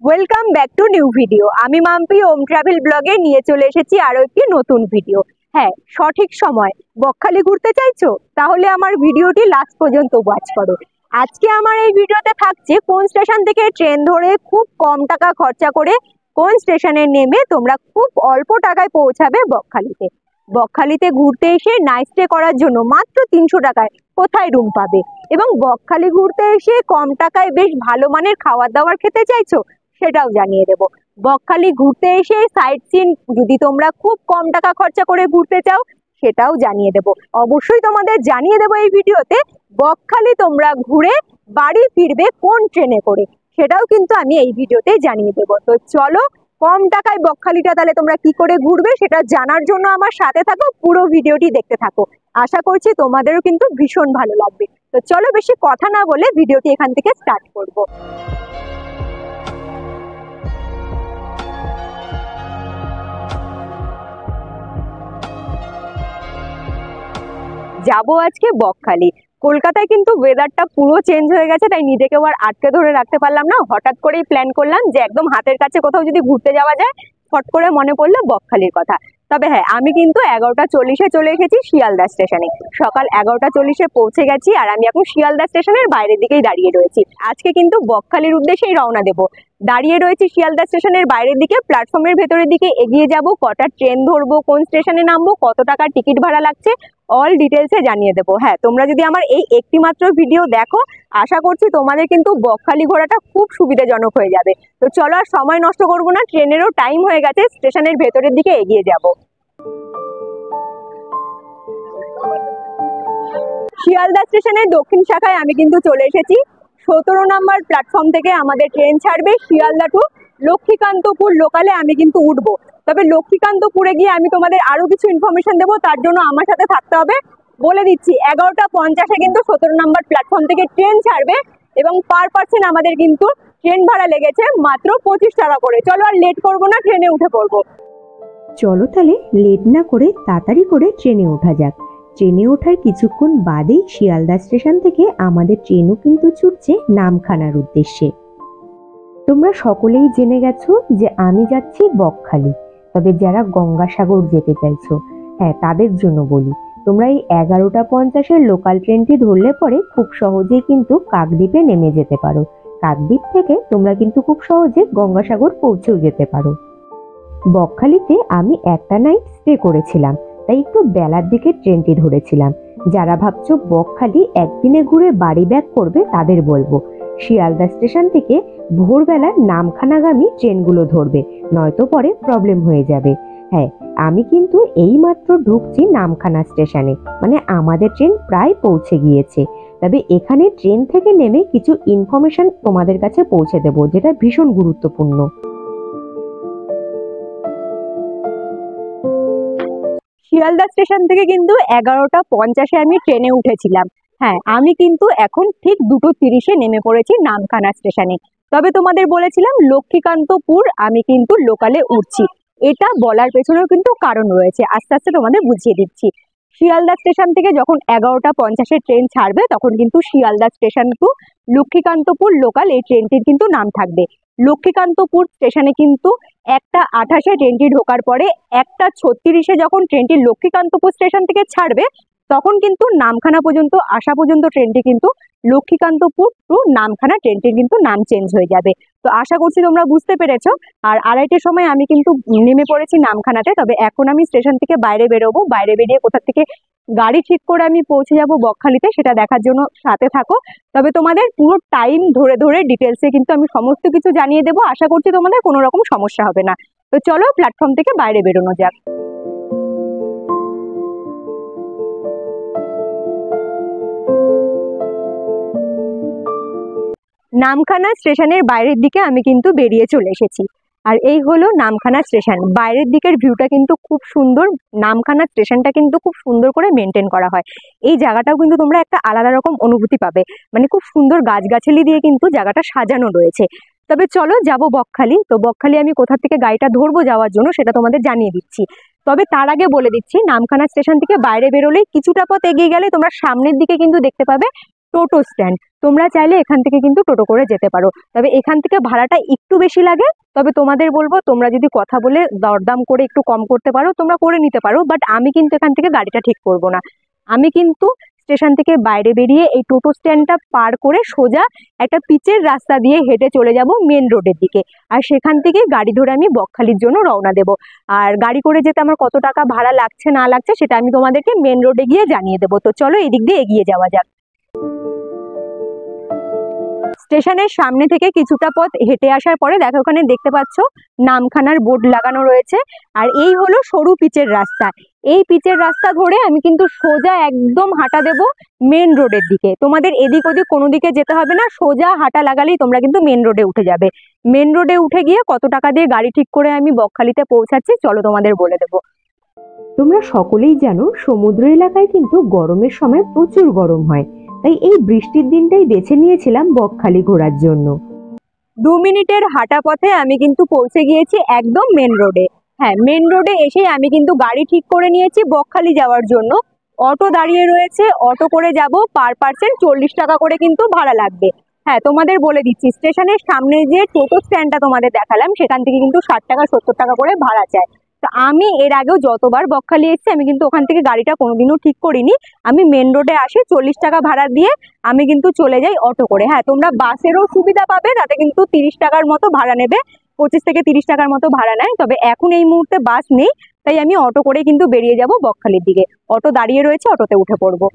Welcome back to new video. আমি মাম্পি ওম travel ব্লগে নিয়ে চলে এসেছি আরো একটি নতুন ভিডিও। হ্যাঁ, সঠিক সময় বকখালি ঘুরতে চাইছো? তাহলে আমার ভিডিওটি লাস্ট পর্যন্ত ওয়াচ করো। আজকে আমার এই ভিডিওতে থাকছে কোন স্টেশন থেকে ট্রেন ধরে খুব কম টাকা খরচা করে কোন স্টেশনে নেমে তোমরা খুব অল্প টাকায় পৌঁছাবে বকখালিতে। বকখালিতে ঘুরতে এসে নাইট স্টে করার জন্য মাত্র 300 টাকায় কোথায় রুম পাবে, এবং বকখালি ঘুরতে এসে কম টাকায় বেশ ভালো মানের খাবার দাবার খেতে চাইছো, সেটাও জানিয়ে দেবো। বকখালি ঘুরতে এসে সাইট সিন যদি তোমরা খুব কম টাকা খরচা করে ঘুরতে চাও, সেটাও জানিয়ে দেবো। অবশ্যই তোমাদের জানিয়ে দেবো এই ভিডিওতে বকখালি তোমরা ঘুরে বাড়ি ফিরবে কোন ট্রেনে করে, সেটাও কিন্তু আমি এই ভিডিওতে জানিয়ে দেবো। তো চলো, কম টাকায় বকখালিটা তাহলে তোমরা কি করে ঘুরবে সেটা জানার জন্য আমার সাথে থাকো, পুরো ভিডিওটি দেখতে থাকো। আশা করছি তোমাদেরও কিন্তু ভীষণ ভালো লাগবে। তো চলো, বেশি কথা না বলে ভিডিওটি এখান থেকে স্টার্ট করবো। যাবো আজকে বকখালি। কলকাতায় কিন্তু ওয়েদারটা পুরো চেঞ্জ হয়ে গেছে, তাই নিজেকেও আর আটকে ধরে রাখতে পারলাম না। হঠাৎ করেই প্ল্যান করলাম যে একদম হাতের কাছে কোথাও যদি ঘুরতে যাওয়া যায়। ফট করে মনে পড়লো বকখালির কথা। তবে হ্যাঁ, আমি কিন্তু 11টা 40-এ চলে এসেছি শিয়ালদা স্টেশনে। সকাল 11টা 40-এ পৌঁছে গেছি, আর আমি এখন শিয়ালদা স্টেশনের বাইরের দিকেই দাঁড়িয়ে রয়েছি। আজকে কিন্তু বকখালির উদ্দেশ্যেই রওনা দেবো। দাঁড়িয়ে রয়েছি শিয়ালদা স্টেশনের বাইরের দিকে, প্ল্যাটফর্মের ভেতরের দিকে এগিয়ে যাব। কটা ট্রেন ধরবো, কোন স্টেশনে নামবো, কত টাকা টিকিট ভাড়া লাগছে, অল ডিটেলসে জানিয়ে দেবো। হ্যাঁ, তোমরা যদি আমার এই একটি মাত্র ভিডিও দেখো, আশা করছি তোমাদের কিন্তু বকখালি ঘোরাটা খুব সুবিধাজনক হয়ে যাবে। তো চলো, আর সময় নষ্ট করবো না, ট্রেনেরও টাইম হয়ে গেছে, স্টেশনের ভেতরের দিকে এগিয়ে যাব। শিয়ালদা স্টেশনের দক্ষিণ শাখায় আমি কিন্তু চলে এসেছি। 17 নম্বর প্ল্যাটফর্ম থেকে আমাদের ট্রেন ছাড়বে শিয়ালদা টু লক্ষ্মীকান্তপুর লোকালে আমি কিন্তু উঠবো। তবে লক্ষ্মীকান্তপুরে গিয়ে আমি তোমাদের আরো কিছু ইনফরমেশন দেবো, তার জন্য আমার সাথে থাকতে হবে। বলে দিচ্ছি, 11টা 50-এ কিন্তু 17 নম্বর প্ল্যাটফর্ম থেকে ট্রেন ছাড়বে, এবং পার পার্সন আমাদের কিন্তু ট্রেন ভাড়া লেগেছে মাত্র 25 টাকা করে। চলো, আর লেট করবো না, ট্রেনে উঠে পড়বো। চলো তাহলে লেট না করে তাড়াতাড়ি করে ট্রেনে ওঠা যাক। ট্রেনে ওঠার কিছুক্ষণ বাদেই শিয়ালদা স্টেশন থেকে আমাদের ট্রেনও কিন্তু ছুটছে নামখানার উদ্দেশ্যে। তোমরা সকলেই জেনে গেছো যে আমি যাচ্ছি বকখালি। তবে যারা গঙ্গাসাগর যেতে চাইছো, হ্যাঁ তাদের জন্য বলি, তোমরা এই 11টা 50-এর লোকাল ট্রেনটি ধরলে পরে খুব সহজেই কিন্তু কাকদ্বীপে নেমে যেতে পারো। কাকদ্বীপ থেকে তোমরা কিন্তু খুব সহজে গঙ্গাসাগর পৌঁছেও যেতে পারো। বকখালিতে আমি একটা নাইট স্টে করেছিলাম, তাই একটু বেলার দিকে ট্রেনটি ধরেছিলাম। যারা ভাবছো বকখালি একদিনে ঘুরে বাড়ি ব্যাক করবে, তাদের বলবো শিয়ালদা স্টেশন থেকে ভোরবেলার নামখানাগামী ট্রেনগুলো ধরবে, নয়তো পরে প্রবলেম হয়ে যাবে। হ্যাঁ, আমি কিন্তু এই মাত্র ঢুকছি নামখানা স্টেশনে, মানে আমাদের ট্রেন প্রায় পৌঁছে গিয়েছে। তবে এখানে ট্রেন থেকে নেমে কিছু ইনফরমেশন তোমাদের কাছে পৌঁছে দেবো, যেটা ভীষণ গুরুত্বপূর্ণ। শিয়ালদা স্টেশন থেকে কিন্তু 11টা 50-এ আমি ট্রেনে উঠেছিলাম। হ্যাঁ, আমি কিন্তু এখন ঠিক 2:30-এ নেমে পড়েছি নামখানা স্টেশনে। তবে তোমাদের বলেছিলাম লক্ষ্মীকান্তপুর আমি কিন্তু লোকালে উঠছি। এটা বলার পেছনেও কিন্তু কারণ রয়েছে, আস্তে আস্তে তোমাদের বুঝিয়ে দিচ্ছি। শিয়ালদা স্টেশন থেকে যখন 11টা 50-এ ট্রেন ছাড়বে, তখন কিন্তু Sealdah station to Lakshmikantapur local এই ট্রেনটির কিন্তু নাম থাকবে। লক্ষ্মীকান্তপুর স্টেশনে কিন্তু 1টা 28-এ ট্রেনটি ঢোকার পরে 1টা 36-এ যখন ট্রেনটি লক্ষ্মীকান্তপুর স্টেশন থেকে ছাড়বে, তখন কিন্তু নামখানা পর্যন্ত আসা পর্যন্ত ট্রেনটি কিন্তু লক্ষ্মীকান্তপুর টু নামখানা ট্রেনটির কিন্তু নাম চেঞ্জ হয়ে যাবে। তো আশা করছি তোমরা বুঝতে পেরেছো। আর 2:30-এর সময় আমি কিন্তু নেমে পড়েছি নামখানাতে। তবে এখন আমি স্টেশন থেকে বাইরে বেরোবো, বাইরে বেরিয়ে কোথা থেকে গাড়ি ঠিক করে আমি পৌঁছে যাব বকখালিতে, সেটা দেখার জন্য সাথে থাকো। তবে তোমাদের পুরো টাইম ধরে ধরে ডিটেলসে কিন্তু আমি সমস্ত কিছু জানিয়ে দেবো। আশা করছি তোমাদের কোনো রকম সমস্যা হবে না। তো চলো, প্ল্যাটফর্ম থেকে বাইরে বেরোনো যাক। নামখানা স্টেশনের বাইরের দিকে আমি কিন্তু বেরিয়ে চলে এসেছি। আর এই হলো নামখানা স্টেশন। বাইরের দিকের ভিউটা কিন্তু খুব সুন্দর। নামখানা স্টেশনটা কিন্তু খুব সুন্দর করে মেনটেন করা হয়। এই জায়গাটাও কিন্তু তোমরা একটা আলাদা রকম অনুভূতি পাবে, মানে খুব সুন্দর গাছগাছালি দিয়ে কিন্তু জায়গাটা সাজানো রয়েছে। তবে চলো যাব বকখালি। তো বকখালি আমি কোথা থেকে গাড়িটা ধরবো যাওয়ার জন্য, সেটা তোমাদের জানিয়ে দিচ্ছি। তবে তার আগে বলে দিচ্ছি, নামখানা স্টেশন থেকে বাইরে বেরোলেই কিছুটা পথ এগিয়ে গেলে তোমরা সামনের দিকে কিন্তু দেখতে পাবে টোটো স্ট্যান্ড। তোমরা চাইলে এখান থেকে কিন্তু টোটো করে যেতে পারো, তবে এখান থেকে ভাড়াটা একটু বেশি লাগে। তবে তোমাদের বলবো, তোমরা যদি কথা বলে দরদাম করে একটু কম করতে পারো তোমরা করে নিতে পারো, বাট আমি কিন্তু এখান থেকে গাড়িটা ঠিক করব না। আমি কিন্তু স্টেশন থেকে বাইরে বেরিয়ে এই টোটো স্ট্যান্ডটা পার করে সোজা একটা পিচের রাস্তা দিয়ে হেঁটে চলে যাব মেন রোডের দিকে, আর সেখান থেকে গাড়ি ধরে আমি বকখালির জন্য রওনা দেব। আর গাড়ি করে যেতে আমার কত টাকা ভাড়া লাগছে না লাগছে সেটা আমি তোমাদেরকে মেন রোডে গিয়ে জানিয়ে দেবো। তো চলো এদিক দিয়ে এগিয়ে যাওয়া যাক। স্টেশনের সামনে থেকে কিছুটা পথ হেঁটে আসার পরে দেখো ওখানে দেখতে পাচ্ছ নামখানার বোর্ড লাগানো রয়েছে, আর এই হলো সরু পিচের রাস্তা। এই পিচের রাস্তা ধরে আমি কিন্তু সোজা একদম হাঁটা দেব মেন রোডের দিকে। তোমাদের এদিক ওদিক কোনো দিকে যেতে হবে না, সোজা হাঁটা লাগালেই তোমরা কিন্তু মেন রোডে উঠে যাবে। মেন রোডে উঠে গিয়ে কত টাকা দিয়ে গাড়ি ঠিক করে আমি বকখালিতে পৌঁছাচ্ছি চলো তোমাদের বলে দেবো। তোমরা সকলেই জানো সমুদ্র এলাকায় কিন্তু গরমের সময় প্রচুর গরম হয়, তাই এই বৃষ্টির দিনটাই বেছে নিয়েছিলাম বকখালি ঘোরার জন্য। 2 মিনিটের হাঁটা পথে আমি কিন্তু পৌঁছে গিয়েছি একদম মেন রোডে। হ্যাঁ, মেন রোডে এসে আমি কিন্তু গাড়ি ঠিক করে নিয়েছি বকখালি যাওয়ার জন্য। অটো দাঁড়িয়ে রয়েছে, অটো করে যাব, পার পার্সন 40 টাকা করে কিন্তু ভাড়া লাগবে। হ্যাঁ, তোমাদের বলে দিচ্ছি, স্টেশনের সামনে যে টোটো স্ট্যান্ডটা তোমাদের দেখালাম সেখান থেকে কিন্তু 60 টাকা 70 টাকা করে ভাড়া চায়। তো আমি এর আগেও যতবার বকখালি এসেছি আমি কিন্তু ওখান থেকে গাড়িটা কোনোদিনও ঠিক করিনি। আমি মেন রোডে আসি, 40 টাকা ভাড়া দিয়ে আমি কিন্তু চলে যাই অটো করে। হ্যাঁ, তোমরা বাসেরও সুবিধা পাবে, তাতে কিন্তু 30 টাকার মতো ভাড়া নেবে, 25 থেকে 30 টাকার মতো ভাড়া নেয়। তবে এখন এই মুহূর্তে বাস নেই, তাই আমি অটো করে কিন্তু বেরিয়ে যাব বকখালির দিকে। অটো দাঁড়িয়ে রয়েছে, অটোতে উঠে পড়বো।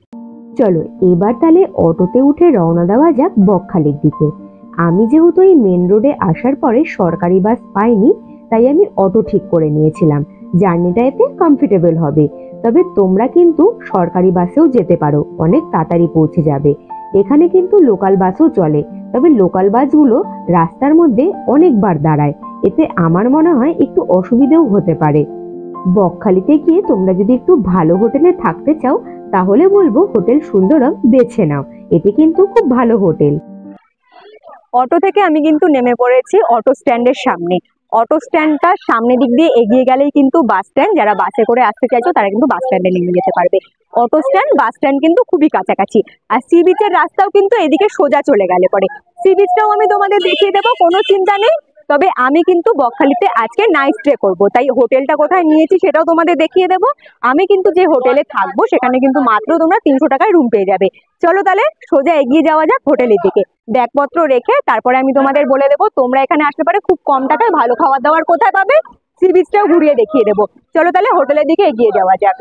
চলো এবার তাহলে অটোতে উঠে রওনা দেওয়া যাক বকখালির দিকে। আমি যেহেতু এই মেন রোডে আসার পরে সরকারি বাস পাইনি, তাই আমি অটো ঠিক করে নিয়েছিলাম, জার্নিটা এতে কমফোর্টেবল হবে। তবে তোমরা কিন্তু সরকারি বাসেও যেতে পারো, অনেক তাড়াতাড়ি পৌঁছে যাবে। এখানে কিন্তু লোকাল বাসও চলে, তবে লোকাল বাসগুলো রাস্তার মধ্যে অনেকবার দাঁড়ায়, এতে আমার মনে হয় একটু অসুবিধেও হতে পারে। বকখালিতে গিয়ে তোমরা যদি একটু ভালো হোটেলে থাকতে চাও তাহলে বলবো হোটেল সুন্দরম বেছে নাও, এটি কিন্তু খুব ভালো হোটেল। অটো থেকে আমি কিন্তু নেমে পড়েছি অটো স্ট্যান্ডের সামনে। অটো স্ট্যান্ডটা সামনের দিক দিয়ে এগিয়ে গেলেই কিন্তু বাস স্ট্যান্ড। যারা বাসে করে আসতে চাইছো তারা কিন্তু বাস স্ট্যান্ডে নেমে যেতে পারবে। অটো স্ট্যান্ড বাস স্ট্যান্ড কিন্তু খুবই কাছাকাছি, আর সি বিচের রাস্তাও কিন্তু এদিকে সোজা চলে গেলে পরে। সি বিচটাও আমি তোমাদের দেখিয়ে দেবো, কোনো চিন্তা নেই। তবে আমি কিন্তু বকখালিতে আজকে নাইট স্টে করবো, তাই হোটেলটা কোথায় নিয়েছি সেটাও তোমাদের দেখিয়ে দেবো। আমি কিন্তু যে হোটেলে থাকবো সেখানে কিন্তু মাত্র তোমরা 300 টাকায় রুম পেয়ে যাবে। চলো তাহলে সোজা এগিয়ে যাওয়া যাক হোটেলের দিকে। ব্যাগপত্র রেখে তারপরে আমি তোমাদের বলে দেবো তোমরা এখানে আসতে পারে খুব কম টাকায় ভালো খাবার দাবার কোথায় পাবে, সি বিচটাও ঘুরিয়ে দেখিয়ে দেবো। চলো তাহলে হোটেলের দিকে এগিয়ে যাওয়া যাক।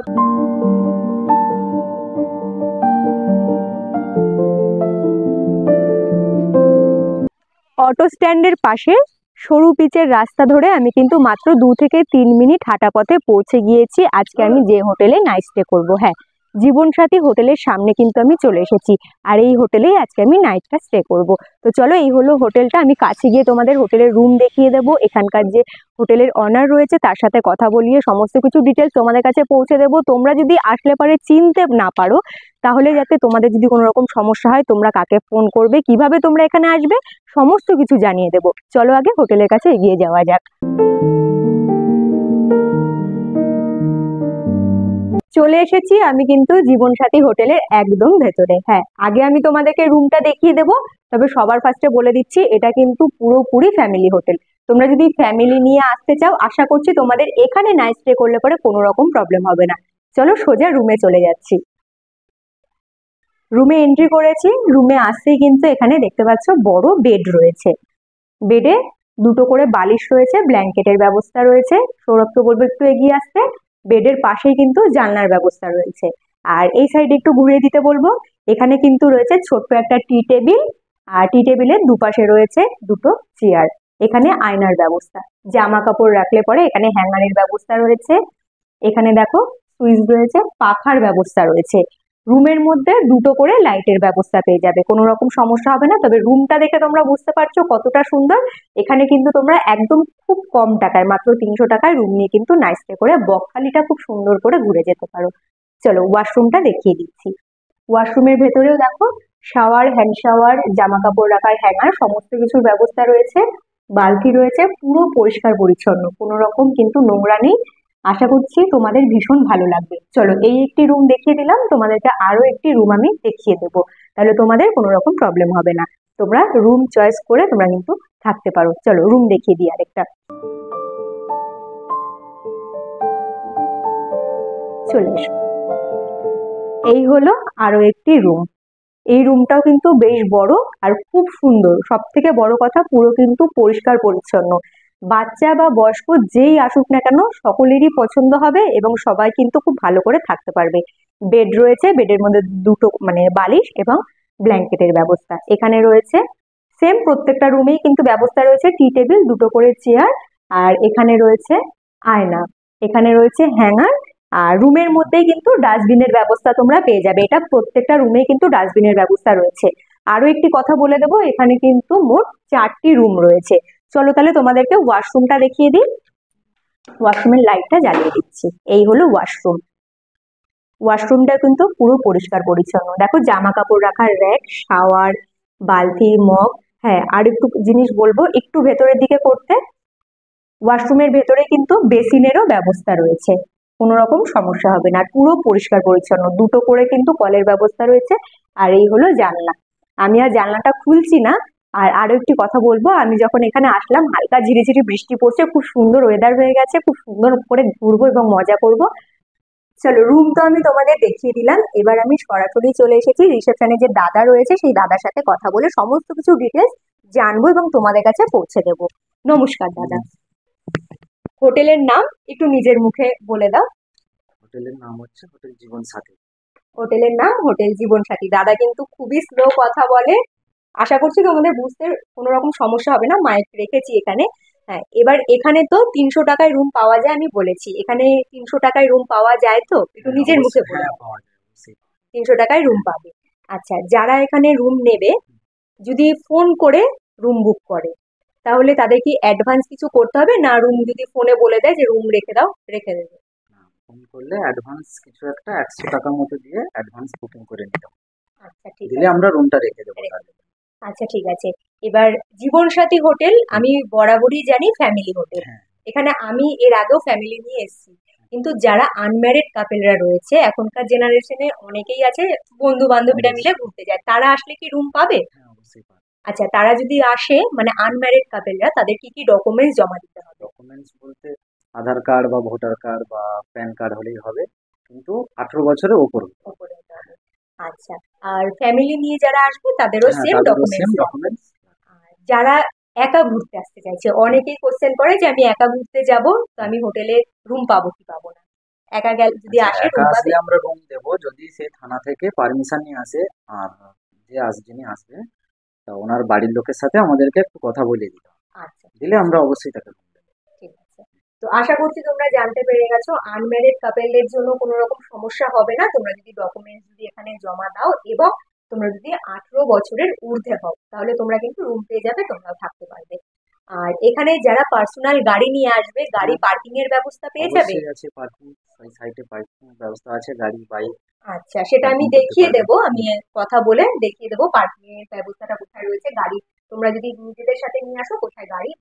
অটো স্ট্যান্ডের পাশে সরু পিচের রাস্তা ধরে আমি কিন্তু মাত্র 2 থেকে 3 মিনিট হাঁটা পথে পৌঁছে গিয়েছি আজকে আমি যে হোটেলে নাইট স্টে করবো। হ্যাঁ, জীবনসাথী হোটেলের সামনে কিন্তু আমি চলে এসেছি, আর এই হোটেলেই আজকে আমি নাইটটা স্টে করব। তো চলো, এই হলো হোটেলটা। আমি কাছে গিয়ে তোমাদের হোটেলের রুম দেখিয়ে দেবো, এখানকার যে হোটেলের অনার রয়েছে তার সাথে কথা বলিয়ে সমস্ত কিছু ডিটেলস তোমাদের কাছে পৌঁছে দেবো। তোমরা যদি আসলে পারে চিনতে না পারো, তাহলে যাতে তোমাদের যদি কোনো রকম সমস্যা হয় তোমরা কাকে ফোন করবে, কিভাবে তোমরা এখানে আসবে, সমস্ত কিছু জানিয়ে দেবো। চলো আগে হোটেলের কাছে এগিয়ে যাওয়া যাক। চলে এসেছি আমি কিন্তু জীবনসাথী হোটেলের একদম ভেতরে। হ্যাঁ, আগে আমি তোমাদেরকে রুমটা দেখিয়ে দেবো, তবে সবার ফার্স্টে বলে দিচ্ছি এটা কিন্তু পুরোপুরি ফ্যামিলি হোটেল। তোমরা যদি ফ্যামিলি নিয়ে আসতে চাও আশা করছি তোমাদের এখানে নাইট স্টে করলে পরে কোনো রকম প্রবলেম হবে না। চলো সোজা রুমে চলে যাচ্ছি। রুমে এন্ট্রি করেছি, রুমে আসতেই কিন্তু এখানে দেখতে পাচ্ছ বড় বেড রয়েছে। বেডে 2টো করে বালিশ রয়েছে, ব্ল্যাঙ্কেটের ব্যবস্থা রয়েছে। সৌরভকে বলবো একটু এগিয়ে আসতে। বেডের পাশেই কিন্তু জানলার ব্যবস্থা রয়েছে। আর এই সাইডে একটু ঘুরিয়ে দিতে বলবো। এখানে কিন্তু রয়েছে ছোট্ট একটা টি টেবিল, আর টি টেবিলের দুপাশে রয়েছে 2টো চেয়ার। এখানে আয়নার ব্যবস্থা, জামা কাপড় রাখলে পরে এখানে হ্যাঙ্গারের ব্যবস্থা রয়েছে। এখানে দেখো সুইচ রয়েছে, পাখার ব্যবস্থা রয়েছে। রুমের মধ্যে 2টো করে লাইটের ব্যবস্থা পেয়ে যাবে, কোনো রকম সমস্যা হবে না। তবে রুমটা দেখে তোমরা বুঝতে পারছো কতটা সুন্দর। এখানে কিন্তু তোমরা একদম খুব কম টাকায়, মাত্র 300 টাকায় রুম নিয়ে কিন্তু নাইট স্টে করে বকখালিটা খুব সুন্দর করে ঘুরে যেতে পারো। চলো ওয়াশরুমটা দেখিয়ে দিচ্ছি। ওয়াশরুমের ভেতরেও দেখো শাওয়ার, হ্যান্ড শাওয়ার, জামা কাপড় রাখার হ্যাঙ্গার, সমস্ত কিছুর ব্যবস্থা রয়েছে। বালতি রয়েছে, পুরো পরিষ্কার পরিচ্ছন্ন, কোনো রকম কিন্তু নোংরা নেই। আশা করছি তোমাদের ভীষণ ভালো লাগবে। চলো এই একটি রুম দেখিয়ে দিলাম, তোমাদেরকে আরো একটি রুম আমি দেখিয়ে দেবো। তাহলে তোমাদের কোনো রকম প্রবলেম হবে না। তোমরা রুম চয়েস করে তোমরা কিন্তু থাকতে পারো। চলো রুম দেখিয়ে দিই আরেকটা। চলে এসো। এই হলো আরো একটি রুম। এই রুমটাও কিন্তু বেশ বড় আর খুব সুন্দর। সব থেকে বড় কথা, পুরো কিন্তু পরিষ্কার পরিচ্ছন্ন। বাচ্চা বা বয়স্ক যেই আসুক না কেন সকলেরই পছন্দ হবে এবং সবাই কিন্তু খুব ভালো করে থাকতে পারবে। বেড রয়েছে, বেডের মধ্যে দুটো মানে বালিশ এবং ব্ল্যাঙ্কেটের ব্যবস্থা এখানে রয়েছে। সেম প্রত্যেকটা রুমেই কিন্তু ব্যবস্থা রয়েছে টি টেবিল, দুটো করে চেয়ার, আর এখানে রয়েছে আয়না, এখানে রয়েছে হ্যাঙ্গার, আর রুমের মধ্যেই কিন্তু ডাস্টবিনের ব্যবস্থা তোমরা পেয়ে যাবে। এটা প্রত্যেকটা রুমে কিন্তু ডাস্টবিনের ব্যবস্থা রয়েছে। আরো একটি কথা বলে দেবো, এখানে কিন্তু মোট 4টি রুম রয়েছে। চলো তাহলে তোমাদেরকে ওয়াশরুমটা দেখিয়ে দিই। ওয়াশরুমের লাইটটা জ্বালিয়ে দিচ্ছি। এই হলো ওয়াশরুম। ওয়াশরুমটা কিন্তু পুরো পরিষ্কার পরিচ্ছন্ন। দেখো জামা কাপড় রাখার র্যাক, শাওয়ার, বালতি, মগ। হ্যাঁ, আর একটু জিনিস বলবো, একটু ভেতরের দিকে করতে, ওয়াশরুমের ভেতরে কিন্তু বেসিনেরও ব্যবস্থা রয়েছে। কোনো রকম সমস্যা হবে না, আর পুরো পরিষ্কার পরিচ্ছন্ন। দুটো করে কিন্তু কলের ব্যবস্থা রয়েছে। আর এই হলো জানলা। আমি আর জানলাটা খুলছি না। আর আরো একটি কথা বলবো, আমি যখন এখানে আসলাম হালকা ঝিরিঝিরি বৃষ্টি পড়ছে, খুব সুন্দর ওয়েদার হয়ে গেছে, খুব সুন্দর করে ঘুরবো এবং মজা করব। চলো রুম তো আমি তোমাদের দেখিয়ে দিলাম, এবার আমি সরাসরি চলে এসেছি রিসেপশনে যে দাদা রয়েছে সেই দাদার সাথে কথা বলে সমস্ত কিছু ডিটেলস জানবো এবং তোমাদের কাছে পৌঁছে দেবো। নমস্কার দাদা। হোটেলের নাম একটু নিজের মুখে বলে দাও। হোটেলের নাম হচ্ছে হোটেল জীবন সাথী। হোটেলের নাম হোটেল জীবন সাথী। দাদা কিন্তু খুবই স্লো কথা বলে। আশা করছি তোমাদের বুঝতে কোনো রকম সমস্যা হবে না, মাইক রেখেছি এখানে। হ্যাঁ, এবার এখানে তো 300 টাকায় রুম পাওয়া যায়, আমি বলেছি এখানে 300 টাকায় রুম পাওয়া যায়, তো একটু নিজের মুখে বলে হ্যাঁ, দাও। পাওয়া যায় অবশ্যই। 300 টাকায় রুম পাবে। আচ্ছা, যারা এখানে রুম নেবে যদি ফোন করে রুম বুক করে তাহলে তাদের কি অ্যাডভান্স কিছু করতে হবে, না রুম যদি ফোনে বলে দেয় যে রুম রেখে দাও রেখে দেবে? ফোন করলে অ্যাডভান্স কিছু একটা 100 টাকার মতো দিয়ে অ্যাডভান্স বুকিং করে নিতে হবে। আচ্ছা ঠিক দিলে আছে। আমরা রুমটা রেখে দেবো তাহলে। আচ্ছা ঠিক আছে। এবার জীবন সাথী হোটেল আমি বরাবরই জানি ফ্যামিলি হোটেল। হ্যাঁ, এখানে আমি এর আগেও ফ্যামিলি নিয়ে এসেছি, কিন্তু যারা আনম্যারিড কাপেলরা রয়েছে এখনকার জেনারেশনে অনেকেই আছে বন্ধু বান্ধবীরা মিলে ঘুরতে যায়, তারা আসলে কি রুম পাবে? হ্যাঁ অবশ্যই পাবে। আচ্ছা, তারা যদি আসে মানে আনম্যারিড কাপেলরা, তাদের কি কি ডকুমেন্টস জমা দিতে হবে? ডকুমেন্টস বলতে আধার কার্ড বা ভোটার কার্ড বা প্যান কার্ড হলেই হবে, কিন্তু 18 বছরের ওপর হতে হবে। ওপরে দিতে হবে। আচ্ছা, আর ফ্যামিলি নিয়ে যারা আসবে তাদেরও হ্যাঁ, সেম তাদেরও সেম ডকুমেন্টস লাগবে। ডকুমেন্টস। আর যারা একা ঘুরতে আসতে চাইছে, অনেকেই কোশ্চেন করে যে আমি একা ঘুরতে যাব, তো আমি হোটেলে রুম পাবো কি পাবো না। একা গেল যদি আচ্ছা, আসে একা রুম পাবে? আসলে আমরা রুম দেবো যদি সে থানা থেকে পারমিশন নিয়ে আসে। আর যিনি আসবে তা ওনার বাড়ির লোকের সাথে আমাদেরকে একটু কথা বলিয়ে দিতে হবে। আচ্ছা ঠিক দিলে আছে। আমরা অবশ্যই তাকে room দেবো। ঠিক আছে। তো আশা করছি তোমরা জানতে পেরে গেছো, আনম্যারিড কাপেলদের জন্য কোনো রকম সমস্যা হবে না। তোমরা যদি ডকুমেন্টস যদি এখানে জমা দাও এবং তোমরা যদি 18 বছরের ঊর্ধ্বে হও তাহলে তোমরা কিন্তু রুম পেয়ে যাবে, তোমরাও থাকতে পারবে। আর এখানে যারা পার্সোনাল গাড়ি নিয়ে আসবে, গাড়ি হ্যাঁ, পার্কিং এর ব্যবস্থা পেয়ে যাবে? অবশ্যই আছে পার্কিং। ওই সাইডে পার্কিং ব্যবস্থা আছে, গাড়ি বাইক আচ্ছা, সেটা আমি পার্কিং করতে দেখিয়ে পারবে। দেবো, আমি কথা বলে দেখিয়ে দেবো পার্কিং এর ব্যবস্থাটা কোথায় রয়েছে। গাড়ি তোমরা যদি নিজেদের সাথে নিয়ে আসো, কোথায় গাড়ি,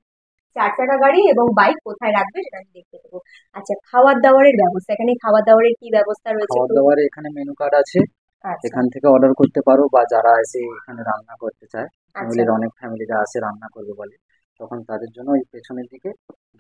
4 চাকা গাড়ি এবং বাইক কোথায় রাখবে সেটা আমি দেখিয়ে দেবো। আচ্ছা, খাবার দাবারের ব্যবস্থা, এখানে খাবার দাবারের কি ব্যবস্থা রয়েছে খাবার একটু? দাবারে এখানে মেনু কার্ড আছে, আচ্ছা এখান থেকে অর্ডার করতে পারো, বা যারা এসে এখানে রান্না করতে চায়, আচ্ছা অনেক ফ্যামিলিরা আসে রান্না করবে বলে, তখন তাদের জন্য ওই পেছনের দিকে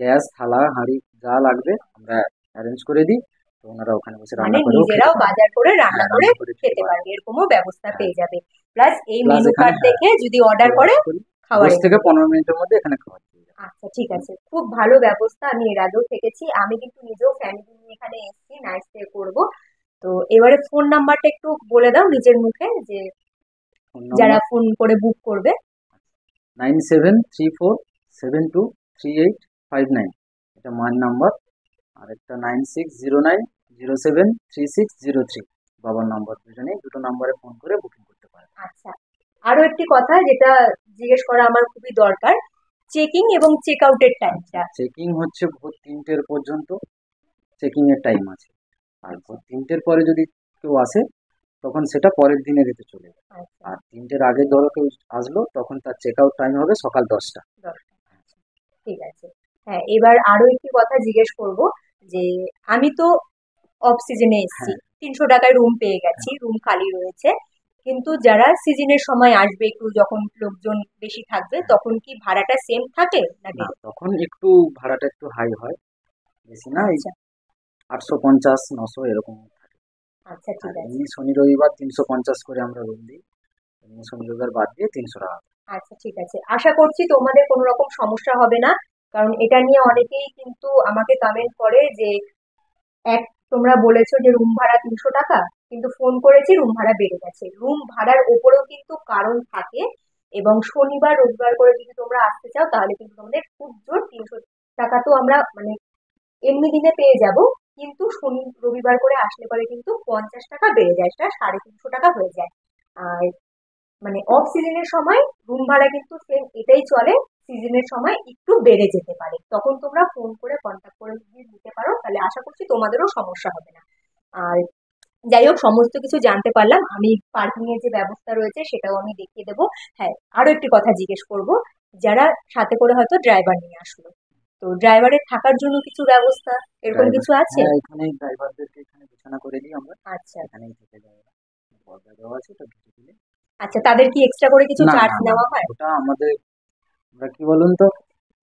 গ্যাস, থালা, হাঁড়ি যা লাগবে আমরা অ্যারেঞ্জ করে দিই। তো ওনারা ওখানে বসে মানে রান্না করেও খেতে নিজেরাও পারবে। বাজার করে রান্না হ্যাঁ, করে রান্না করে খেতে খেতে পারবে। পারবে, এরকমও ব্যবস্থা হ্যাঁ, পেয়ে যাবে। প্লাস এই প্লাস মেনু এখানে কার্ড হ্যাঁ দেখে যদি অর্ডার যদি করে অর্ডার করি খাওয়ার 10 থেকে এনে দেবে। 15 মিনিটের মধ্যে এখানে খাবার পেয়ে যাবে। আচ্ছা ঠিক আছে, খুব ভালো ব্যবস্থা। আমি এর আগেও থেকেছি, আমি কিন্তু নিজেও ফ্যামিলি নিয়ে এখানে এসেছি নাইট স্টে করবো। তো এবারে ফোন নাম্বারটা একটু বলে দাও নিজের মুখে, যে ফোন যারা নাম্বার ফোন করে বুক করবে। 9734723859, এটা মার নাম্বার। আর একটা 9609073603 বাবার নাম্বার। দুজনেই দুটো নাম্বারে ফোন করে বুকিং করতে পারে। আচ্ছা, আরো একটি কথা যেটা জিজ্ঞেস করা আমার খুবই দরকার, চেকিং এবং চেক আউটের টাইমটা। চেকিং হচ্ছে ভোর 3টের পর্যন্ত চেকিং এর টাইম আছে। আর ভোর 3টের পরে যদি কেউ আসে তখন সেটা পরের দিনে রেতে চলে যাবে। আচ্ছা, আর 3টের আগে ধরো কেউ আসলো তখন তার চেক আউট টাইম হবে সকাল 10টা। 10টা। আচ্ছা, ঠিক আছে। হ্যাঁ, এবার আরো একটি কথা জিজ্ঞেস করব, যে আমি তো অফ সিজনে এসেছি, হ্যাঁ, 300 টাকায় রুম পেয়ে গেছি, হ্যাঁ, রুম খালি রয়েছে, কিন্তু যারা সিজনের সময় আসবে, একটু যখন লোকজন বেশি থাকবে, তখন কি ভাড়াটা সেম থাকে নাকি? না, তখন একটু ভাড়াটা একটু হাই হয়, বেশি না, এই আচ্ছা 850-900 এরকম থাকে। আচ্ছা, আর ঠিক আছে। এমনি শনি রবিবার 350 করে আমরা রুম দিই, এমনি শনি রবিবার বাদ দিয়ে 300 টাকা। আচ্ছা ঠিক আছে, আশা করছি তোমাদের কোনো রকম সমস্যা হবে না, কারণ এটা নিয়ে অনেকেই কিন্তু আমাকে কমেন্ট করে যে এক তোমরা বলেছো যে রুম ভাড়া 300 টাকা, কিন্তু ফোন করেছি রুম ভাড়া বেড়ে গেছে। রুম ভাড়ার ওপরেও কিন্তু কারণ থাকে, এবং শনিবার রবিবার করে যদি তোমরা আসতে চাও তাহলে কিন্তু তোমাদের খুব জোর 300 টাকা তো আমরা মানে এমনি দিনে পেয়ে যাব, কিন্তু শনি রবিবার করে আসলে পরে কিন্তু 50 টাকা বেড়ে যায়, সেটা 350 টাকা হয়ে যায়। আর মানে অফ সিজনের সময় রুম ভাড়া কিন্তু সেম এটাই চলে, সিজনের সময় একটু বেড়ে যেতে পারে, তখন তোমরা ফোন করে কন্ট্যাক্ট করে যদি নিতে পারো তাহলে আশা করছি তোমাদেরও সমস্যা হবে না। আর যাই হোক, সমস্ত কিছু জানতে পারলাম, আমি পার্কিং এর যে ব্যবস্থা রয়েছে সেটাও আমি দেখিয়ে দেবো। হ্যাঁ, আরো একটি কথা জিজ্ঞেস করব, যারা সাথে করে হয়তো ড্রাইভার নিয়ে আসলো, তো ড্রাইভারের থাকার জন্য কিছু ব্যবস্থা এরকম ড্রাইভার, কিছু আছে? হ্যাঁ, এখানেই ড্রাইভারদেরকে এখানে বিছানা করে দিই আমরা, আচ্ছা এখানেই থেকে যায় ওরা। পর্দা দেওয়া আছে, ওটা ঢুকে দিলে। আচ্ছা, তাদের কি এক্সট্রা করে কিছু না চার্জ না না নেওয়া না, হয়? ওটা আমাদের, আমরা কি বলুন তো,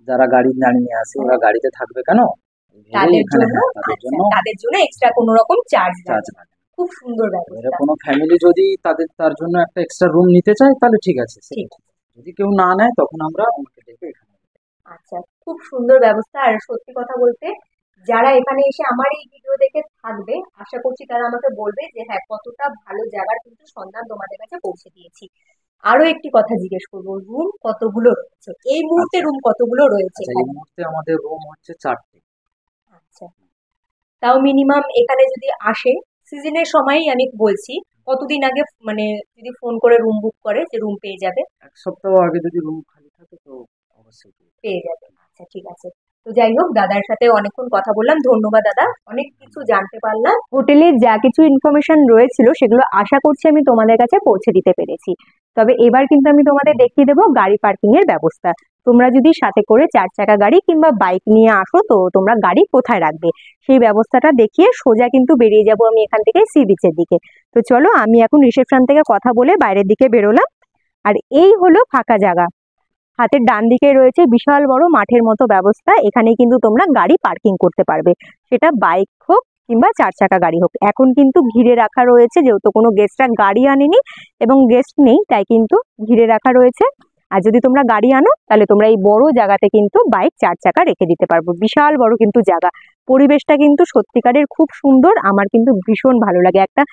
যারা গাড়ি দাঁড়িয়ে আসে ওরা গাড়িতে থাকবে কেন, এই ভেবেই তাদের এখানে, জন্য? হ্যাঁ, তাদের আচ্ছা, জন্য তাদের জন্য এক্সট্রা কোনো রকম চার্জ চার্জ লাগে? লাগে। খুব সুন্দর এবারে ব্যবস্থা। কোনো ফ্যামিলি যদি তার জন্য একটা এক্সট্রা রুম নিতে চায় তাহলে ঠিক আছে, সেটা ঠিক। ঠিক আছে। যদি কেউ না নেয় তখন আমরা ওনাকে ডেকে এখানে। আচ্ছা, খুব সুন্দর ব্যবস্থা। আর সত্যি কথা বলতে, যারা এখানে এসে আমার এই ভিডিও দেখে থাকবে, আশা করছি তারা আমাকে বলবে যে হ্যাঁ, কতটা ভালো জায়গার কিন্তু সন্ধান তোমাদের কাছে পৌঁছে দিয়েছি। আরো একটি কথা জিজ্ঞেস করবো, রুম কতগুলো রয়েছে এই মুহূর্তে? আচ্ছা রুম কতগুলো রয়েছে আচ্ছা, এই এখানে? মুহূর্তে আমাদের রুম হচ্ছে 4টে। আচ্ছা, তাও মিনিমাম এখানে যদি আসে, সিজনের সময়ই আমি বলছি, কতদিন আগে মানে যদি ফোন করে রুম বুক করে যে রুম পেয়ে যাবে? এক সপ্তাহ আগে যদি রুম খালি থাকে তো অবশ্যই পেয়ে যাবে। পেয়ে যাবে। আচ্ছা ঠিক আছে। তো যাই হোক, দাদার সাথে অনেকক্ষণ কথা বললাম, ধন্যবাদ দাদা, অনেক কিছু জানতে পারলাম। হোটেলের যা কিছু ইনফরমেশন রয়েছিল সেগুলো আশা করছি আমি তোমাদের কাছে পৌঁছে দিতে পেরেছি। তবে এবার কিন্তু আমি তোমাদের দেখিয়ে দেবো গাড়ি পার্কিং এর ব্যবস্থা। তোমরা যদি সাথে করে 4 চাকা গাড়ি কিংবা বাইক নিয়ে আসো, তো তোমরা গাড়ি কোথায় রাখবে সেই ব্যবস্থাটা দেখিয়ে সোজা কিন্তু বেরিয়ে যাব আমি এখান থেকে সি বিচের দিকে। তো চলো, আমি এখন রিসেপশন থেকে কথা বলে বাইরের দিকে বেরোলাম। আর এই হলো ফাঁকা জায়গা, হাতের ডান দিকে রয়েছে বিশাল বড় মাঠের মতো ব্যবস্থা, এখানে কিন্তু তোমরা গাড়ি পার্কিং করতে পারবে, সেটা বাইক হোক কিংবা 4 চাকা গাড়ি হোক। এখন কিন্তু ঘিরে রাখা রয়েছে, যেহেতু কোনো গেস্টরা গাড়ি আনেনি এবং গেস্ট নেই, তাই কিন্তু ঘিরে রাখা রয়েছে। আর যদি তোমরা গাড়ি আনো তাহলে তোমরা এই বড় জায়গাতে কিন্তু বাইক 4 চাকা রেখে দিতে পারবো। বিশাল বড় কিন্তু জায়গা, পরিবেশটা কিন্তু সত্যিকারের খুব সুন্দর, আমার কিন্তু ভীষণ ভালো লাগে। একটা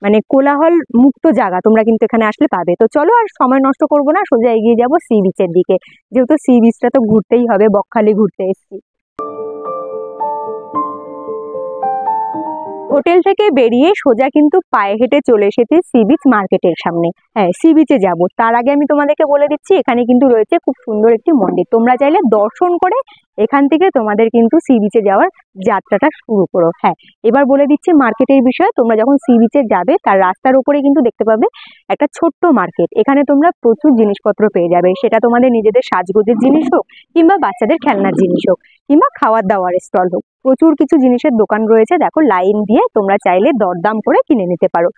মানে কোলাহল মুক্ত জায়গা তোমরা কিন্তু এখানে আসলে পাবে। তো চলো, আর সময় নষ্ট করবো না, সোজা এগিয়ে যাবো সি বিচের দিকে, যেহেতু সি বিচটা তো ঘুরতেই হবে, বকখালি ঘুরতে এসেছি। হোটেল থেকে বেরিয়ে সোজা কিন্তু পায়ে হেঁটে চলে এসেছি সি বিচ মার্কেটের সামনে। হ্যাঁ, সি বিচে যাবো তার আগে আমি তোমাদেরকে বলে দিচ্ছি, এখানে কিন্তু রয়েছে খুব সুন্দর একটি মন্দির, তোমরা চাইলে দর্শন করে এখান থেকে তোমাদের কিন্তু সি বিচে যাওয়ার যাত্রাটা শুরু করো। হ্যাঁ, এবার বলে দিচ্ছি মার্কেটের বিষয়। তোমরা যখন সি বিচে যাবে তার রাস্তার উপরে কিন্তু দেখতে পাবে একটা ছোট্ট মার্কেট, এখানে তোমরা প্রচুর জিনিসপত্র পেয়ে যাবে, সেটা তোমাদের নিজেদের সাজগোজের জিনিস হোক কিংবা বাচ্চাদের খেলনার জিনিস হোক কিংবা খাওয়ার দাওয়ার স্টল হোক, প্রচুর কিছু জিনিসের দোকান রয়েছে। দেখো, লাইন দিয়ে তোমরা চাইলে দরদাম করে কিনে নিতে পারো।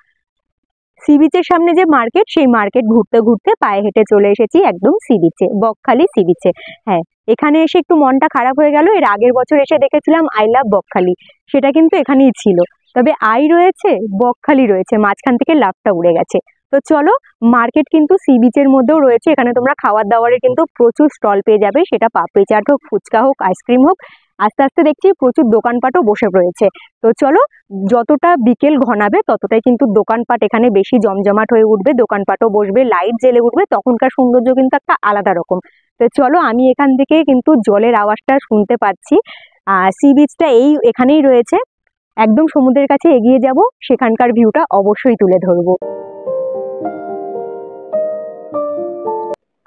সি বিচের সামনে যে মার্কেট, সেই মার্কেট ঘুরতে ঘুরতে পায়ে হেঁটে চলে এসেছি একদম সি বিচে, বকখালি সি বিচে। হ্যাঁ, এখানে এসে একটু মনটা খারাপ হয়ে গেল, এর আগের বছর এসে দেখেছিলাম আই লাভ বকখালি, সেটা কিন্তু এখানেই ছিল, তবে আই রয়েছে বকখালি রয়েছে, মাঝখান থেকে লাভটা উড়ে গেছে। তো চলো, মার্কেট কিন্তু সি বিচের মধ্যেও রয়েছে, এখানে তোমরা খাবার দাবারের কিন্তু প্রচুর স্টল পেয়ে যাবে, সেটা পাপড়ি চাট হোক, ফুচকা হোক, আইসক্রিম হোক। আস্তে আস্তে দেখছি প্রচুর দোকানপাটও বসে রয়েছে। তো চলো, যতটা বিকেল ঘনাবে ততটাই কিন্তু দোকানপাট এখানে বেশি জমজমাট হয়ে উঠবে, দোকানপাটও বসবে, লাইট জ্বেলে উঠবে, তখনকার সৌন্দর্য কিন্তু একটা আলাদা রকম। তো চলো, আমি এখান থেকে কিন্তু জলের আওয়াজটা শুনতে পাচ্ছি, সি বিচটা এখানেই রয়েছে, একদম সমুদ্রের কাছে এগিয়ে যাব, সেখানকার ভিউটা অবশ্যই তুলে ধরবো।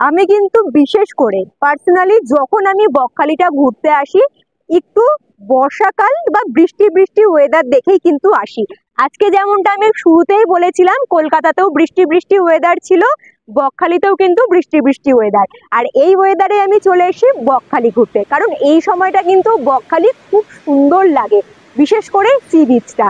আমি কিন্তু বিশেষ করে পার্সোনালি যখন আমি বকখালিটা ঘুরতে আসি, একটু বর্ষাকাল বা বৃষ্টি বৃষ্টি ওয়েদার দেখেই কিন্তু আসি। আজকে যেমনটা আমি শুরুতেই বলেছিলাম, কলকাতাতেও বৃষ্টি বৃষ্টি ওয়েদার ছিল, বকখালিতেও কিন্তু বৃষ্টি বৃষ্টি ওয়েদার, আর এই ওয়েদারে আমি চলে এসেছি বকখালি ঘুরতে, কারণ এই সময়টা কিন্তু বকখালি খুব সুন্দর লাগে, বিশেষ করে সি বিচটা।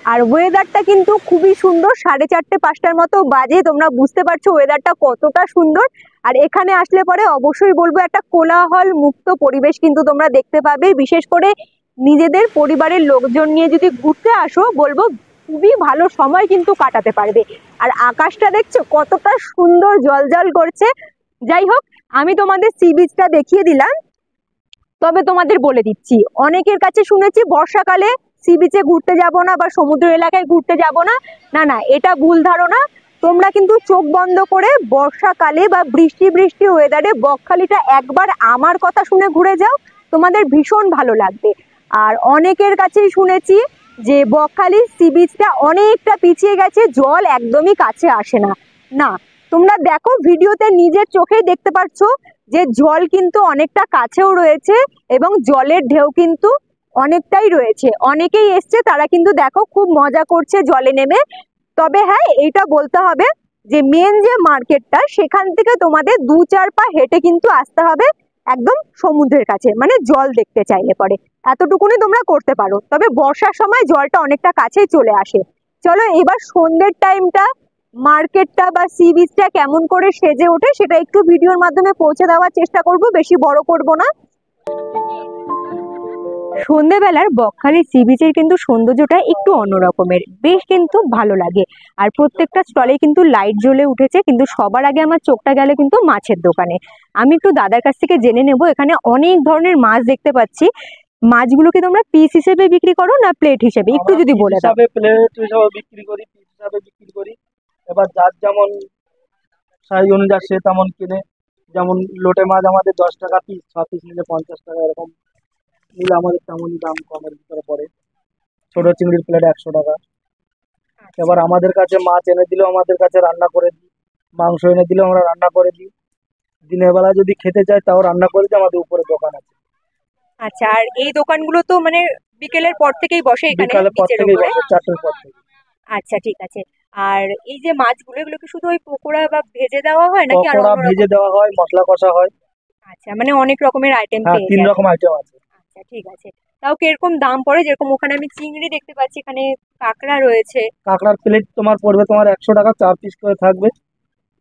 আর ওয়েদারটা কিন্তু খুবই সুন্দর, 4:30-5টার মতো বাজে, তোমরা বুঝতে পারছো ওয়েদারটা কতটা সুন্দর। আর এখানে আসলে পরে অবশ্যই বলবো একটা কোলাহল মুক্ত পরিবেশ কিন্তু তোমরা দেখতে পাবে। বিশেষ করে নিজেদের পরিবারের লোকজন নিয়ে যদি ঘুরতে আসো, বলবো খুবই ভালো সময় কিন্তু কাটাতে পারবে। আর আকাশটা দেখছো কতটা সুন্দর জলজল করছে। যাই হোক, আমি তোমাদের সি বিচটা দেখিয়ে দিলাম, তবে তোমাদের বলে দিচ্ছি, অনেকের কাছে শুনেছি বর্ষাকালে সি বিচে ঘুরতে যাব না বা সমুদ্র এলাকায় ঘুরতে যাব না। না না, এটা ভুল ধারণা। তোমরা কিন্তু চোখ বন্ধ করে বর্ষাকালে বা বৃষ্টি বৃষ্টি ওয়েদারে বকখালিটা একবার আমার কথা শুনে ঘুরে যাও, তোমাদের ভীষণ ভালো লাগবে। আর অনেকের কাছেই শুনেছি যে বকখালির সি বিচটা অনেকটা পিছিয়ে গেছে, জল একদমই কাছে আসে না। না, তোমরা দেখো ভিডিওতে নিজের চোখেই দেখতে পাচ্ছ যে জল কিন্তু অনেকটা কাছেও রয়েছে এবং জলের ঢেউ কিন্তু অনেকটাই রয়েছে। অনেকেই এসছে, তারা কিন্তু দেখো খুব মজা করছে জলে নেমে। তবে হ্যাঁ, এইটা বলতে হবে যে মেন যে মার্কেটটা, সেখান থেকে তোমাদের 2-4 পা হেঁটে কিন্তু আসতে হবে একদম সমুদ্রের কাছে, মানে জল দেখতে চাইলে পরে এতটুকুনি তোমরা করতে পারো। তবে বর্ষার সময় জলটা অনেকটা কাছেই চলে আসে। চলো এবার সন্ধ্যের টাইমটা মার্কেটটা বা সি বিচটা কেমন করে সেজে ওঠে সেটা একটু ভিডিওর মাধ্যমে পৌঁছে দেওয়ার চেষ্টা করব, বেশি বড় করব না। সন্ধ্যেবেলার বকখালি সি বিচের কিন্তু সৌন্দর্যটা একটু অন্যরকমের, বেশ কিন্তু ভালো লাগে। আর প্রত্যেকটা স্টলে কিন্তু লাইট জ্বলে উঠেছে, কিন্তু সবার আগে আমার চোখটা গেল কিন্তু মাছের দোকানে। আমি একটু দাদার কাছ থেকে জেনে নেব, এখানে অনেক ধরনের মাছ দেখতে পাচ্ছি। মাছগুলোকে তোমরা পিস হিসেবে বিক্রি করো না প্লেট হিসেবে, একটু যদি বলে দাও। প্লেট হিসাবে বিক্রি করি, পিস হিসাবে বিক্রি করি। এবার যার যেমন সাইজ অনুযায়ী সে তেমন কিনে। যেমন লোটে মাছ আমাদের 10 টাকা পিস, 6 পিস নিলে 50 টাকা, এরকম নিলে আমাদের তেমনই দাম কমের ভিতরে পড়ে। ছোট চিংড়ির প্লেট 100 টাকা। এবার আমাদের কাছে মাছ এনে দিলেও আমাদের কাছে রান্না করে দিই, মাংস এনে দিলেও আমরা রান্না করে দিই। দিনের বেলা যদি খেতে চাই তাও রান্না করে দিই, আমাদের উপরে দোকান আছে। আচ্ছা, আর এই দোকানগুলো তো মানে বিকেলের পর থেকেই বসে এখানে বিকালের পর বিচের থেকেই উপরে? বসে, 4টের পর থেকে। আচ্ছা, ঠিক আছে। আর এই যে মাছগুলো, এগুলো কি শুধু ওই পকোড়া বা ভেজে দেওয়া হয় নাকি আর পকোড়া অন্য ভেজে রকম? দেওয়া হয়, মশলা কষা হয়। আচ্ছা, মানে অনেক রকমের আইটেম হ্যাঁ, পেয়ে 3 যাবে। রকম আইটেম আছে। আচ্ছা, ঠিক আছে। তাও কিরকম দাম পড়ে? যেরকম ওখানে আমি চিংড়ি দেখতে পাচ্ছি, এখানে কাঁকড়া রয়েছে। কাঁকড়ার প্লেট তোমার পড়বে তোমার 100 টাকা, 4 পিস করে থাকবে।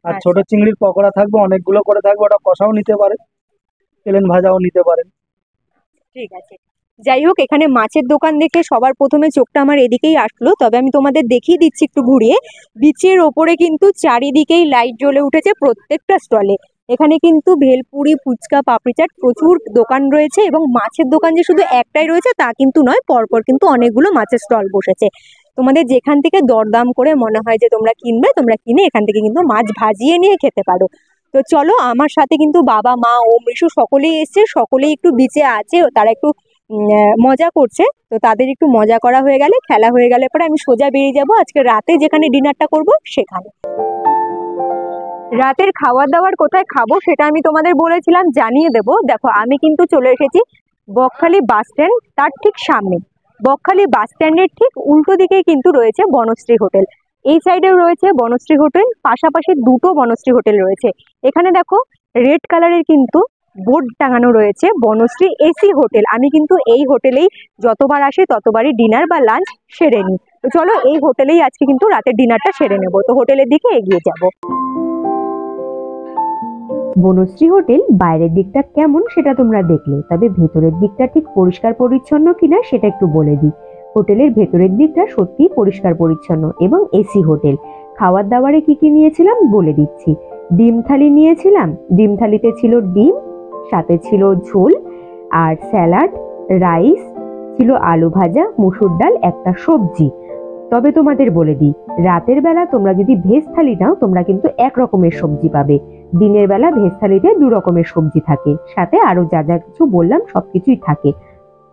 আর ছোট আচ্ছা, চিংড়ির পকোড়া থাকবে, অনেকগুলো করে থাকবে, ওটা কষাও নিতে পারে, প্লেন ভাজাও নিতে পারেন। ঠিক আছে। যাই হোক, এখানে মাছের দোকান দেখে সবার প্রথমে চোখটা আমার এদিকেই আসলো। তবে আমি তোমাদের দেখিয়ে দিচ্ছি একটু ঘুরিয়ে। বিচের ওপরে কিন্তু চারিদিকেই লাইট জ্বলে উঠেছে প্রত্যেকটা স্টলে। এখানে কিন্তু ভেলপুরি, ফুচকা, পাপড়ি চাট প্রচুর দোকান রয়েছে। এবং মাছের দোকান যে শুধু একটাই রয়েছে তা কিন্তু নয়, পরপর কিন্তু অনেকগুলো মাছের স্টল বসেছে। তোমাদের যেখান থেকে দরদাম করে মনে হয় যে তোমরা কিনবে, তোমরা কিনে এখান থেকে কিন্তু মাছ ভাজিয়ে নিয়ে খেতে পারো। তো চলো, আমার সাথে কিন্তু বাবা, মা ও মৃষু সকলেই এসছে, সকলেই একটু বিচে আছে, তারা একটু মজা করছে। তো তাদের একটু মজা করা হয়ে গেলে, খেলা হয়ে গেলে পরে আমি সোজা বেরিয়ে যাব আজকে রাতে যেখানে ডিনারটা করব সেখানে। রাতের খাওয়া দাওয়ার কোথায় খাবো সেটা আমি তোমাদের বলেছিলাম, জানিয়ে দেব। দেখো, আমি কিন্তু চলে এসেছি বকখালি বাস স্ট্যান্ড, তার ঠিক সামনে। বকখালি বাস স্ট্যান্ডের ঠিক উল্টো দিকেই কিন্তু রয়েছে বনশ্রী হোটেল। এই সাইডেও রয়েছে বনশ্রী হোটেল, পাশাপাশি দুটো বনশ্রী হোটেল রয়েছে। এখানে দেখো রেড কালারের কিন্তু বোর্ড টাঙানো রয়েছে বনশ্রী এসি হোটেল। আমি কিন্তু এই হোটেলেই যতবার আসি ততবারই ডিনার বা লাঞ্চ সেরে নিই। তো চলো, এই হোটেলেই আজকে কিন্তু রাতের ডিনারটা সেরে নেবো। তো হোটেলের দিকে এগিয়ে যাব। বনশ্রী হোটেল বাইরের দিকটা কেমন সেটা তোমরা দেখলে, তবে ভেতরের দিকটা ঠিক পরিষ্কার পরিচ্ছন্ন কিনা সেটা একটু বলে দিই। হোটেলের ভেতরের দিকটা সত্যিই পরিষ্কার পরিচ্ছন্ন এবং এসি হোটেল। খাবার দাবারে কি কি নিয়েছিলাম বলে দিচ্ছি। ডিম থালি নিয়েছিলাম, ডিম থালিতে ছিল ডিম, সাথে ছিল ঝোল আর স্যালাড, রাইস ছিল, আলু ভাজা, মুসুর ডাল, একটা সবজি। তবে তোমাদের বলে দিই, রাতের বেলা তোমরা যদি ভেজ থালি নাও তোমরা কিন্তু 1 রকমের সবজি পাবে। দিনের বেলা ভেজ থালিতে 2 রকমের সবজি থাকে, সাথে আরো যা যা কিছু বললাম সবকিছুই থাকে।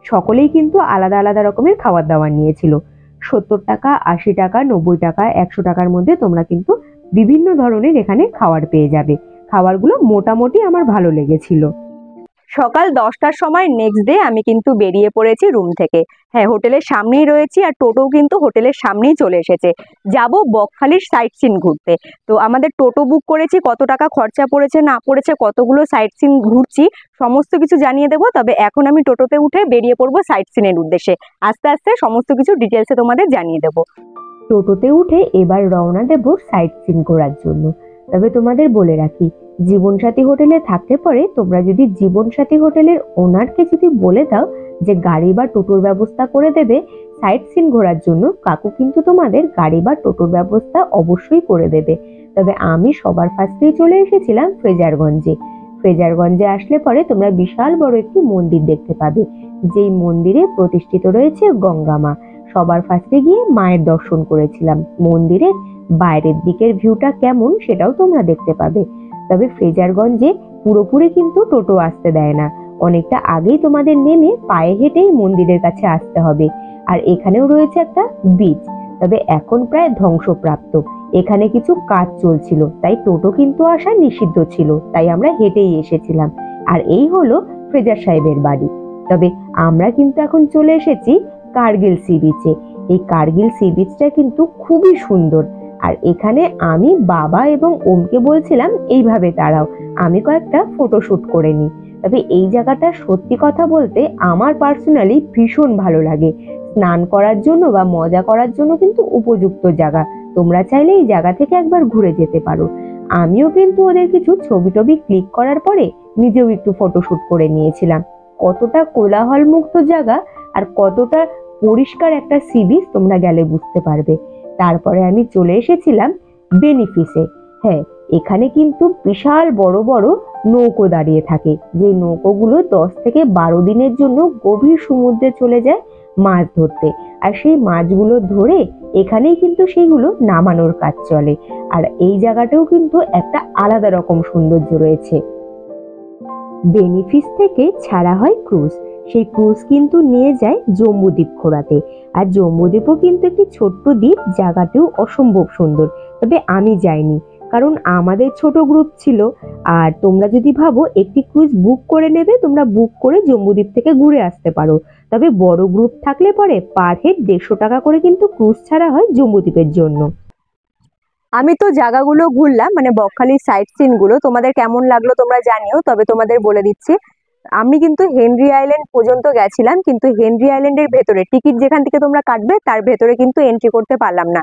সকলেই কিন্তু আলাদা আলাদা রকমের খাবার দাবার নিয়েছিল। 70 টাকা, 80 টাকা, 90 টাকা, 100 টাকার মধ্যে তোমরা কিন্তু বিভিন্ন ধরনের এখানে খাবার পেয়ে যাবে। খাবারগুলো মোটামুটি আমার ভালো লেগেছিল। সকাল 10টার সময় নেক্সট ডে আমি কিন্তু বেরিয়ে পড়েছি রুম থেকে। হ্যাঁ, হোটেলের সামনেই রয়েছি আর টোটো কিন্তু হোটেলের সামনেই চলে এসেছে। যাব বকখালির সাইট সিন ঘুরতে। তো আমাদের টোটো বুক করেছি, কত টাকা খরচা পড়েছে না পড়েছে, কতগুলো সাইট সিন ঘুরছি সমস্ত কিছু জানিয়ে দেবো। তবে এখন আমি টোটোতে উঠে বেরিয়ে পড়বো সাইট সিনের উদ্দেশ্যে। আস্তে আস্তে সমস্ত কিছু ডিটেলসে তোমাদের জানিয়ে দেবো। টোটোতে উঠে এবার রওনা দেব সাইট সিন ঘোরার জন্য। তবে তোমাদের বলে রাখি, জীবনসাথী হোটেলে থাকতে পরে তোমরা যদি জীবনসাথী হোটেলের ওনারকে যদি বলে দাও যে গাড়ি বা টোটোর ব্যবস্থা করে দেবে সাইট সিন ঘোরার জন্য, কাকু কিন্তু তোমাদের গাড়ি বা টোটোর ব্যবস্থা অবশ্যই করে দেবে। তবে আমি সবার ফার্স্টেই চলে এসেছিলাম ফ্রেজারগঞ্জে। ফ্রেজারগঞ্জে আসলে পরে তোমরা বিশাল বড় একটি মন্দির দেখতে পাবে, যেই মন্দিরে প্রতিষ্ঠিত রয়েছে গঙ্গা মা। সবার ফার্স্টে গিয়ে মায়ের দর্শন করেছিলাম। মন্দিরের বাইরের দিকের ভিউটা কেমন সেটাও তোমরা দেখতে পাবে। তবে ফ্রেজারগঞ্জে পুরোপুরি কিন্তু টোটো আসতে দেয় না, অনেকটা আগেই তোমাদের নেমে পায়ে হেঁটেই মন্দিরের কাছে আসতে হবে। আর এখানেও রয়েছে একটা বিচ, তবে এখন প্রায় ধ্বংসপ্রাপ্ত। এখানে কিছু কাজ চলছিল, তাই টোটো কিন্তু আসা নিষিদ্ধ ছিল, তাই আমরা হেঁটেই এসেছিলাম। আর এই হলো ফ্রেজার সাহেবের বাড়ি। তবে আমরা কিন্তু এখন চলে এসেছি কার্গিল সি বিচে। এই কার্গিল সি বিচটা কিন্তু খুবই সুন্দর। আর এখানে আমি, বাবা এবং ওমকে বলছিলাম এইভাবে দাঁড়াও, আমি কয়েকটা ফটোশুট করে নিই। তবে এই জায়গাটা সত্যি কথা বলতে আমার পার্সোনালি ভীষণ ভালো লাগে। স্নান করার জন্য বা মজা করার জন্য কিন্তু উপযুক্ত জায়গা। তোমরা চাইলে এই জায়গা থেকে একবার ঘুরে যেতে পারো। আমিও কিন্তু ওদের কিছু ছবি টবি ক্লিক করার পরে নিজেও একটু ফটোশুট করে নিয়েছিলাম। কতটা কোলাহল মুক্ত জায়গা আর কতটা পরিষ্কার একটা সি বিচ তোমরা গেলে বুঝতে পারবে। তারপরে আমি চলে এসেছিলাম বেনিফিসে। হ্যাঁ, এখানে কিন্তু বিশাল বড় বড় নৌকো দাঁড়িয়ে থাকে, যে নৌকোগুলো 10 থেকে 12 দিনের জন্য গভীর সমুদ্রে চলে যায় মাছ ধরতে। আর সেই মাছগুলো ধরে এখানেই কিন্তু সেইগুলো নামানোর কাজ চলে। আর এই জায়গাটাও কিন্তু একটা আলাদা রকম সৌন্দর্য রয়েছে। বেনিফিস থেকে ছাড়া হয় ক্রুজ। সেই ক্রুজ কিন্তু নিয়ে যায় জম্বুদ্বীপ ঘোরাতে। আর জম্বুদ্বীপও কিন্তু একটি ছোট্ট দ্বীপ, জায়গাটিও অসম্ভব সুন্দর। তবে আমি যাইনি, কারণ আমাদের ছোট গ্রুপ ছিল। আর তোমরা যদি ভাবো একটি ক্রুজ বুক করে নেবে, তোমরা বুক করে জম্বুদ্বীপ থেকে ঘুরে আসতে পারো। তবে বড় গ্রুপ থাকলে পরে পার হেড 150 টাকা করে কিন্তু ক্রুজ ছাড়া হয় জম্বুদ্বীপের জন্য। আমি তো জায়গাগুলো ঘুরলাম, মানে বকখালির সাইট সিনগুলো তোমাদের কেমন লাগলো তোমরা জানিও। তবে তোমাদের বলে দিচ্ছি, আমি কিন্তু হেনরি আইল্যান্ড পর্যন্ত গেছিলাম, কিন্তু হেনরি আইল্যান্ডের ভেতরে টিকিট যেখান থেকে তোমরা কাটবে তার ভেতরে কিন্তু এন্ট্রি করতে পারলাম না,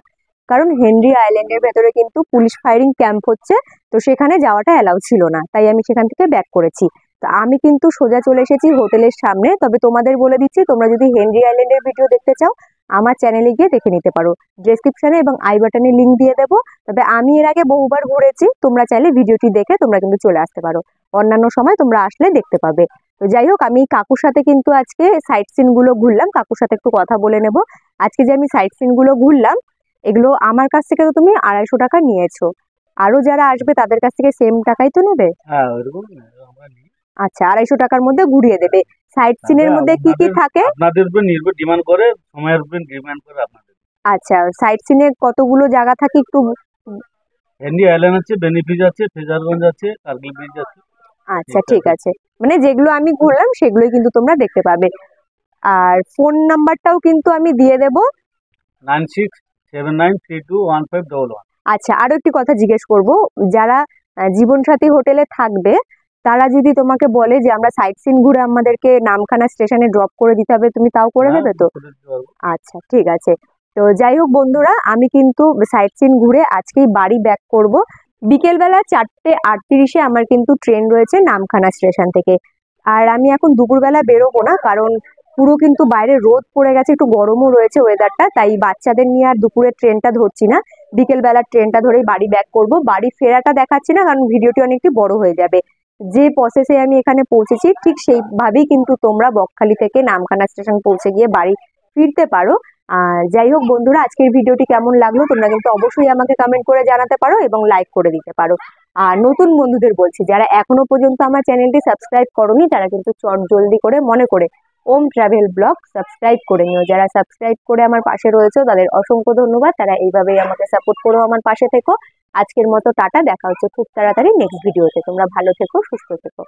কারণ হেনরি আইল্যান্ডের ভেতরে কিন্তু পুলিশ ফায়ারিং ক্যাম্প হচ্ছে। তো সেখানে যাওয়াটা অ্যালাউ ছিল না, তাই আমি সেখান থেকে ব্যাক করেছি। তো আমি কিন্তু সোজা চলে এসেছি হোটেলের সামনে। তবে তোমাদের বলে দিচ্ছি, তোমরা যদি হেনরি আইল্যান্ডের ভিডিও দেখতে চাও আমার চ্যানেলে গিয়ে দেখে নিতে পারো। ডেসক্রিপশনে এবং আই বাটনে লিঙ্ক দিয়ে দেবো। তবে আমি এর আগে বহুবার ঘুরেছি, তোমরা চাইলে ভিডিওটি দেখে তোমরা কিন্তু চলে আসতে পারো। অন্যান্য সময় তোমরা আসলে দেখতে পাবে। তো যাই হোক, আমি কাকুর সাথে কিন্তু আজকে সাইট সিনগুলো ঘুরলাম। কাকুর সাথে একটু কথা বলে নেব। আজকে যে আমি সাইট সিনগুলো ঘুরলাম, এগুলো আমার কাছ থেকে তো তুমি 250 টাকা নিয়েছো। আরো যারা আসবে তাদের কাছ থেকে সেম টাকাই তো নেবে? হ্যাঁ, ওইরকম আমরা নিই। আচ্ছা, 250 টাকার মধ্যে ঘুরিয়ে দেবে। সাইট সিনের মধ্যে কি কি থাকে? আপনাদের উপর নির্ভর ডিমান্ড করে, সময়ের উপর ডিমান্ড করে আপনাদের। আচ্ছা, সাইট সিনে কতগুলো জায়গা থাকে একটু? হেনরি আইল্যান্ড আছে, বেনিফিস আছে, ফ্রেজারগঞ্জ আছে, কার্গিল বিচ আছে। আচ্ছা, ঠিক আছে। মানে যেগুলো আমি ঘুরলাম সেগুলোই কিন্তু তোমরা দেখতে পাবে। আর ফোন নাম্বারটাও কিন্তু আমি দিয়ে দেব। 9679321511। আচ্ছা, আরো একটি কথা জিজ্ঞেস করব, যারা জীবনসাথী হোটেলে থাকবে তারা যদি তোমাকে বলে যে আমরা সাইট সিন ঘুরে আমাদেরকে নামখানা স্টেশনে ড্রপ করে দিতে হবে, তুমি তাও করে দেবে তো? আচ্ছা, ঠিক আছে। তো যাই হোক বন্ধুরা, আমি কিন্তু সাইট সিন ঘুরে আজকেই বাড়ি ব্যাক করব। বিকেলবেলা 4:38-এ আমার কিন্তু ট্রেন রয়েছে নামখানা স্টেশন থেকে। আর আমি এখন দুপুরবেলা বেরোবো না, কারণ পুরো কিন্তু বাইরে রোদ পড়ে গেছে, একটু গরমও রয়েছে ওয়েদারটা, তাই বাচ্চাদের নিয়ে আর দুপুরের ট্রেনটা ধরছি না। বিকেলবেলার ট্রেনটা ধরেই বাড়ি ব্যাক করব। বাড়ি ফেরাটা দেখাচ্ছি না, কারণ ভিডিওটি অনেকটি বড় হয়ে যাবে। যে প্রসেসে আমি এখানে পৌঁছেছি ঠিক সেইভাবেই কিন্তু তোমরা বকখালি থেকে নামখানা স্টেশন পৌঁছে গিয়ে বাড়ি ফিরতে পারো। যাই হোক বন্ধুরা, আজকের ভিডিওটি কেমন লাগলো তোমরা কিন্তু অবশ্যই আমাকে কমেন্ট করে জানাতে পারো এবং লাইক করে দিতে পারো। আর নতুন বন্ধুদের বলছি, যারা এখনো পর্যন্ত আমার চ্যানেলটি সাবস্ক্রাইব করোনি তারা কিন্তু চট জলদি করে মনে করে ওম ট্রাভেল ব্লগ সাবস্ক্রাইব করে নিও। যারা সাবস্ক্রাইব করে আমার পাশে রয়েছে তাদের অসংখ্য ধন্যবাদ। তারা এইভাবেই আমাকে সাপোর্ট করো, আমার পাশে থেকো। আজকের মতো টাটা, দেখা হচ্ছে খুব তাড়াতাড়ি নেক্সট ভিডিওতে। তোমরা ভালো থেকো, সুস্থ থেকো।